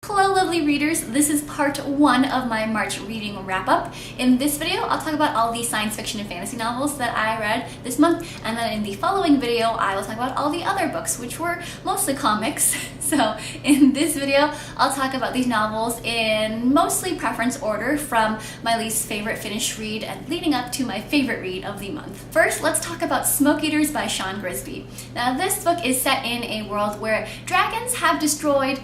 Hello lovely readers, this is part 1 of my March reading wrap-up. In this video, I'll talk about all the science fiction and fantasy novels that I read this month, and then in the following video, I will talk about all the other books, which were mostly comics. So in this video, I'll talk about these novels in mostly preference order from my least favorite finished read and leading up to my favorite read of the month. First, let's talk about Smokeeaters by Grisby. Now this book is set in a world where dragons have destroyed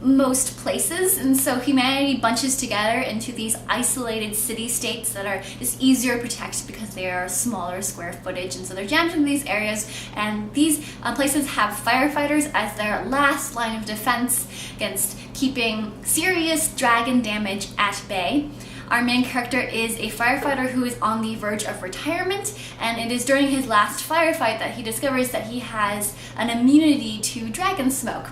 most places, and so humanity bunches together into these isolated city-states that are just easier to protect because they are smaller square footage, and so they're jammed in these areas, and these places have firefighters as their last line of defense against keeping serious dragon damage at bay. Our main character is a firefighter who is on the verge of retirement, and it is during his last firefight that he discovers that he has an immunity to dragon smoke.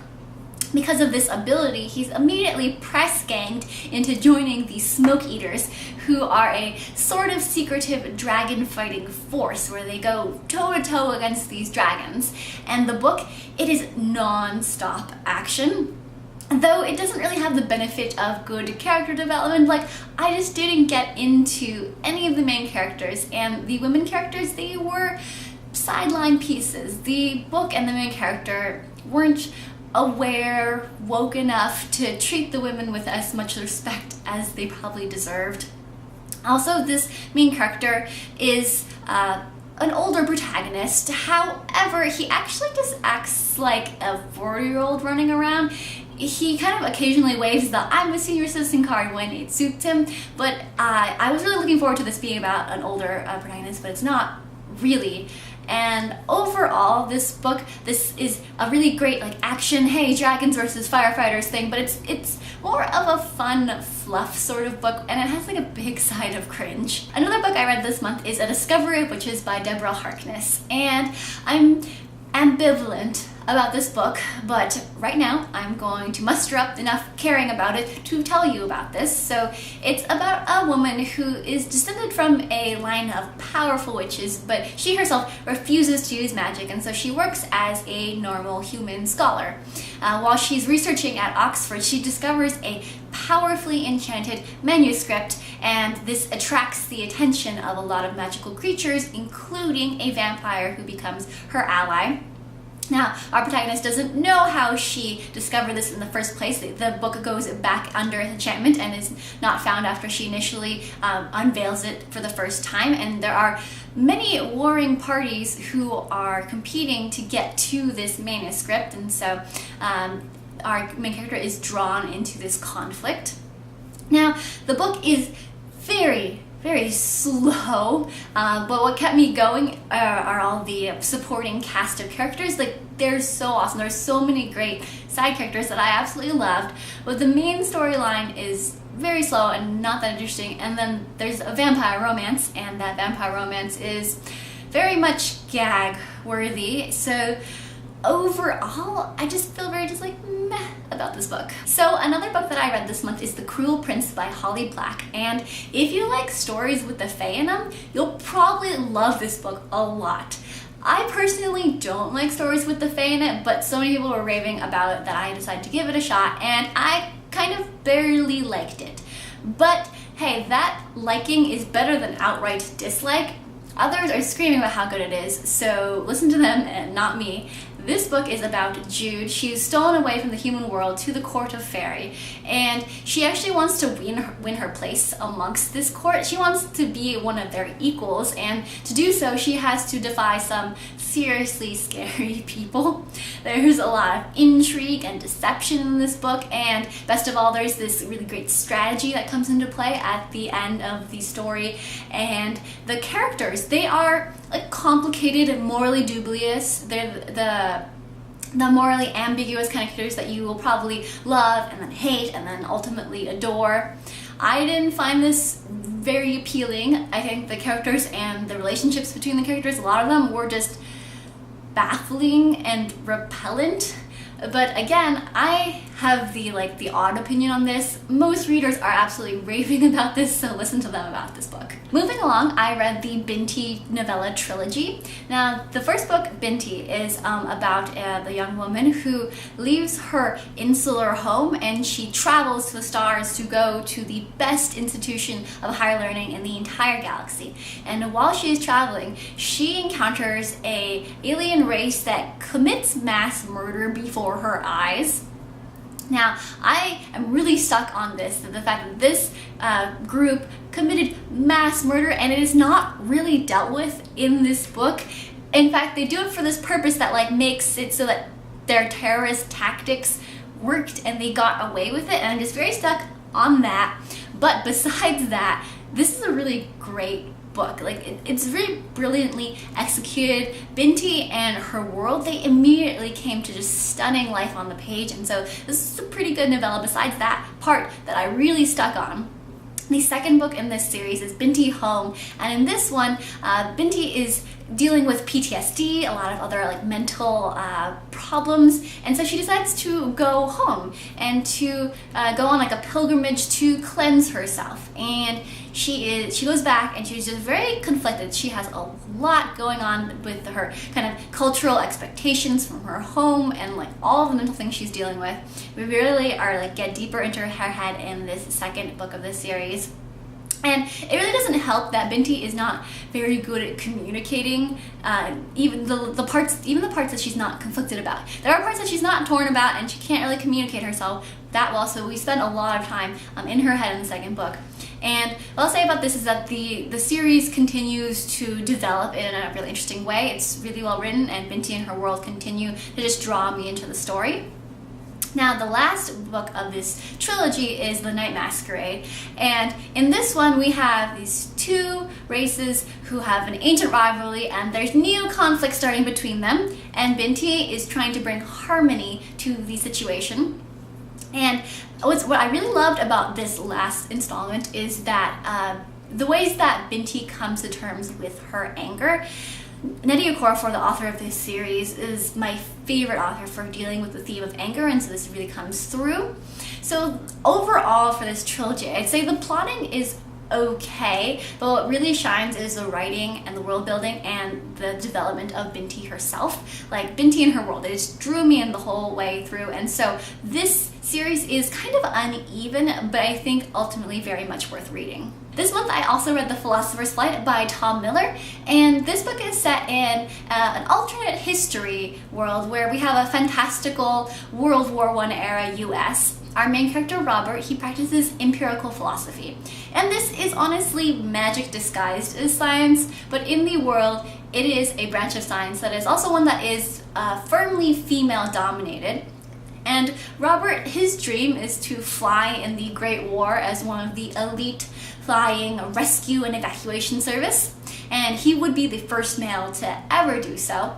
Because of this ability, he's immediately press-ganged into joining the Smokeeaters, who are a sort of secretive dragon-fighting force where they go toe-to-toe against these dragons. And the book, it is non-stop action. Though it doesn't really have the benefit of good character development. Like, I just didn't get into any of the main characters, and the women characters, they were sideline pieces. The book and the main character weren't aware, woke enough to treat the women with as much respect as they probably deserved. Also, this main character is an older protagonist. However, he actually just acts like a 40-year-old running around. He kind of occasionally waves the "I'm a senior citizen" card when it suits him, but I was really looking forward to this being about an older protagonist, but it's not really. And overall, this book, this is a really great like action, hey, dragons versus firefighters thing, but it's more of a fun fluff sort of book, and it has like a big side of cringe. Another book I read this month is A Discovery of Witches by Deborah Harkness, and I'm ambivalent about this book, but right now I'm going to muster up enough caring about it to tell you about this. So it's about a woman who is descended from a line of powerful witches, but she herself refuses to use magic, and so she works as a normal human scholar. While she's researching at Oxford, she discovers a powerfully enchanted manuscript, and this attracts the attention of a lot of magical creatures, including a vampire who becomes her ally. Now, our protagonist doesn't know how she discovered this in the first place. The book goes back under enchantment and is not found after she initially unveils it for the first time. And there are many warring parties who are competing to get to this manuscript. And so our main character is drawn into this conflict. Now, the book is very slow, but what kept me going are all the supporting cast of characters. Like, they're so awesome. There's so many great side characters that I absolutely loved, but the main storyline is very slow and not that interesting. And then there's a vampire romance, and that vampire romance is very much gag worthy. So overall, I just feel very just like meh about this book. So another book that I read this month is The Cruel Prince by Holly Black, and if you like stories with the fae in them, you'll probably love this book a lot. I personally don't like stories with the fae in it, but so many people were raving about it that I decided to give it a shot, and I kind of barely liked it. But hey, that liking is better than outright dislike. Others are screaming about how good it is, so listen to them and not me. This book is about Jude. She's stolen away from the human world to the court of fairy, and she actually wants to win her place amongst this court. She wants to be one of their equals, and to do so, she has to defy some seriously scary people. There's a lot of intrigue and deception in this book, and best of all, there's this really great strategy that comes into play at the end of the story. And the characters, they are like complicated and morally dubious. They're the morally ambiguous kind of characters that you will probably love and then hate and then ultimately adore. I didn't find this very appealing. I think the characters and the relationships between the characters, a lot of them were just baffling and repellent. But again, I have the odd opinion on this. Most readers are absolutely raving about this, so listen to them about this book. Moving along, I read the Binti novella trilogy. Now, the first book, Binti, is about the young woman who leaves her insular home and she travels to the stars to go to the best institution of higher learning in the entire galaxy. And while she is traveling, she encounters an alien race that commits mass murder before her eyes. Now, I am really stuck on this, the fact that this group committed mass murder and it is not really dealt with in this book. In fact, they do it for this purpose that makes it so that their terrorist tactics worked and they got away with it, and I'm just very stuck on that. But besides that, this is a really great book. It's really brilliantly executed. Binti and her world, they immediately came to just stunning life on the page, and so this is a pretty good novella besides that part that I really stuck on. The second book in this series is Binti Home, and in this one, Binti is dealing with PTSD, a lot of other mental problems, and so she decides to go home and to go on a pilgrimage to cleanse herself. And she goes back and she's just very conflicted. She has a lot going on with her kind of cultural expectations from her home and all of the mental things she's dealing with. We really are get deeper into her head in this second book of this series. And it really doesn't help that Binti is not very good at communicating, even the parts that she's not conflicted about. There are parts that she's not torn about and she can't really communicate herself that well, so we spend a lot of time in her head in the second book. And what I'll say about this is that the series continues to develop in a really interesting way. It's really well written, and Binti and her world continue to just draw me into the story. Now, the last book of this trilogy is The Night Masquerade, and in this one we have these two races who have an ancient rivalry, and there's new conflict starting between them, and Binti is trying to bring harmony to the situation. And what I really loved about this last installment is that the ways that Binti comes to terms with her anger. Nnedi Okorafor, the author of this series, is my favorite author for dealing with the theme of anger, and so this really comes through. So overall for this trilogy, I'd say the plotting is okay, but what really shines is the writing and the world building and the development of Binti herself. Binti and her world, it just drew me in the whole way through, and so this series is kind of uneven, but I think ultimately very much worth reading. This month I also read ThePhilosophers Light by Tom Miller, and this book is set in an alternate history world where we have a fantastical World War I era US. Our main character, Robert, he practices empirical philosophy. And this is honestly magic disguised as science, but in the world, it is a branch of science that is also one that is firmly female-dominated. And Robert, his dream is to fly in the Great War as one of the elite flying rescue and evacuation service, and he would be the first male to ever do so.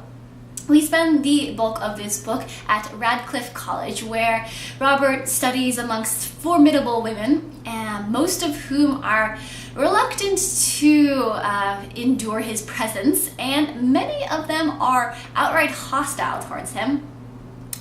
We spend the bulk of this book at Radcliffe College, where Robert studies amongst formidable women, and most of whom are reluctant to endure his presence, and many of them are outright hostile towards him.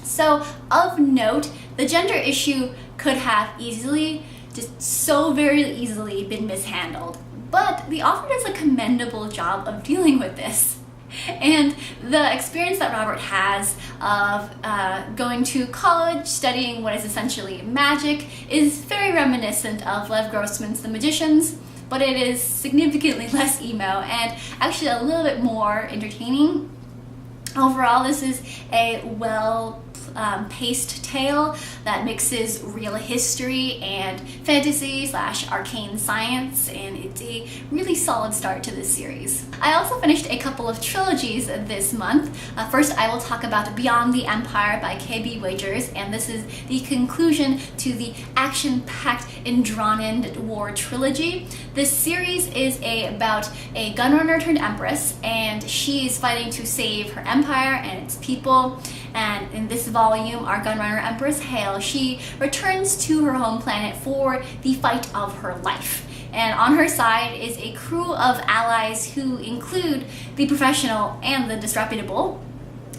So, of note, the gender issue could have just so very easily been mishandled, but the author does a commendable job of dealing with this. And the experience that Robert has of going to college, studying what is essentially magic, is very reminiscent of Lev Grossman's The Magicians, but it is significantly less emo and actually a little bit more entertaining. Overall, this is a well-paced tale that mixes real history and fantasy / arcane science, and it's a really solid start to this series. I also finished a couple of trilogies this month. First, I will talk about Beyond the Empire by K.B. Wagers, and this is the conclusion to the action-packed and drawn-in war trilogy. This series is about a gunrunner turned empress, and she is fighting to save her empire and its people. And in this volume, our gunrunner Empress Hale, she returns to her home planet for the fight of her life. And on her side is a crew of allies who include the professional and the disreputable.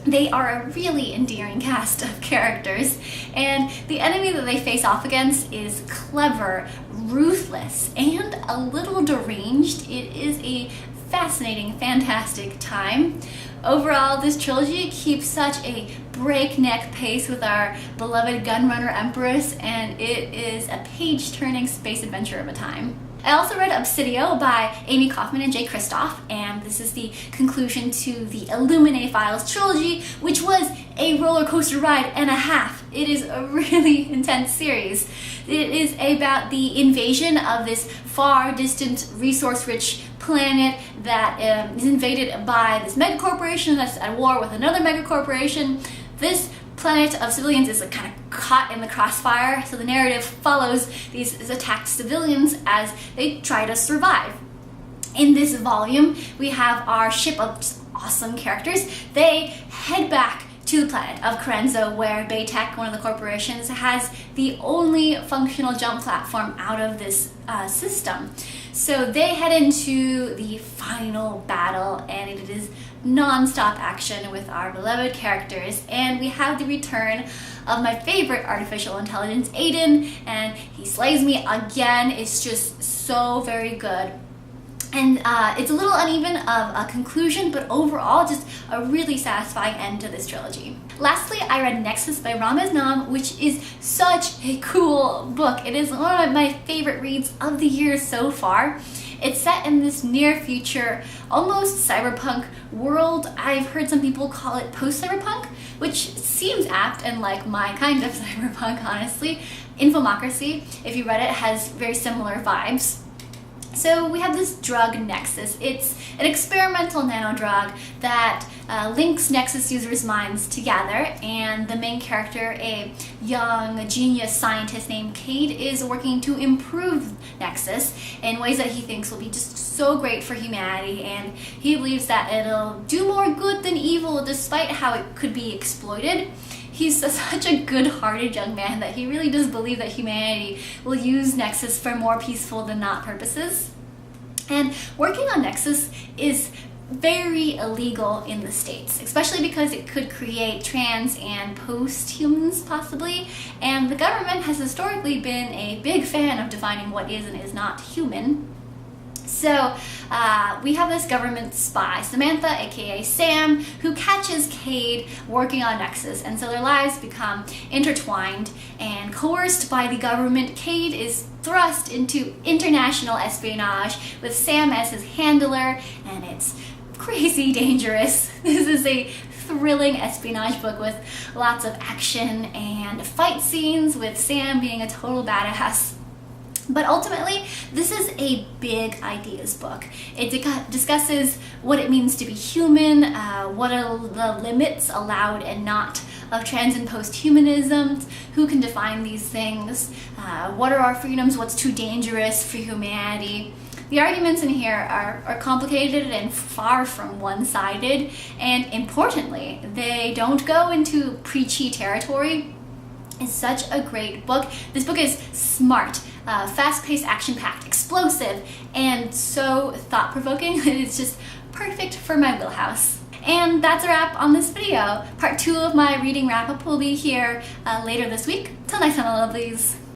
They are a really endearing cast of characters, and the enemy that they face off against is clever, ruthless, and a little deranged. It is a fascinating, fantastic time. Overall, this trilogy keeps such a breakneck pace with our beloved gunrunner Empress, and it is a page-turning space adventure of a time. I also read Obsidio by Amie Kaufman and Kristoff, and this is the conclusion to the Illuminae Files trilogy, which was a roller coaster ride and a half. It is a really intense series. It is about the invasion of this far distant, resource-rich planet that is invaded by this megacorporation that's at war with another megacorporation. This planet of civilians is kind of caught in the crossfire, so the narrative follows these attacked civilians as they try to survive. In this volume, we have our ship of just awesome characters. They head back to the planet of Corenzo, where Baytech, one of the corporations, has the only functional jump platform out of this system. So they head into the final battle, and it is non-stop action with our beloved characters, and we have the return of my favorite artificial intelligence, Aiden, and he slays me again. It's just so very good. And it's a little uneven of a conclusion, but overall just a really satisfying end to this trilogy. Lastly, I read Nexus by Ramez Naam, which is such a cool book. It is one of my favorite reads of the year so far. It's set in this near future, almost cyberpunk world. I've heard some people call it post-cyberpunk, which seems apt and like my kind of cyberpunk, honestly. Infomocracy, if you read it, has very similar vibes. So we have this drug, Nexus. It's an experimental nanodrug that links Nexus users' minds together, and the main character, a young genius scientist named Cade, is working to improve Nexus in ways that he thinks will be just so great for humanity, and he believes that it'll do more good than evil despite how it could be exploited. He's such a good-hearted young man that he really does believe that humanity will use Nexus for more peaceful than not purposes. And working on Nexus is very illegal in the States, especially because it could create trans and post-humans possibly, and the government has historically been a big fan of defining what is and is not human. So we have this government spy, Samantha, aka Sam, who catches Cade working on Nexus, and so their lives become intertwined, and coerced by the government, Cade is thrust into international espionage with Sam as his handler, and it's crazy dangerous. This is a thrilling espionage book with lots of action and fight scenes, with Sam being a total badass. But ultimately, this is a big ideas book. It discusses what it means to be human, what are the limits allowed and not of trans and post-humanism, who can define these things, what are our freedoms, what's too dangerous for humanity. The arguments in here are complicated and far from one-sided, and importantly, they don't go into preachy territory. It's such a great book. This book is smart, fast-paced, action-packed, explosive, and so thought-provoking. It's just perfect for my wheelhouse. And that's a wrap on this video. Part 2 of my reading wrap-up will be here later this week. Till next time, my lovelies.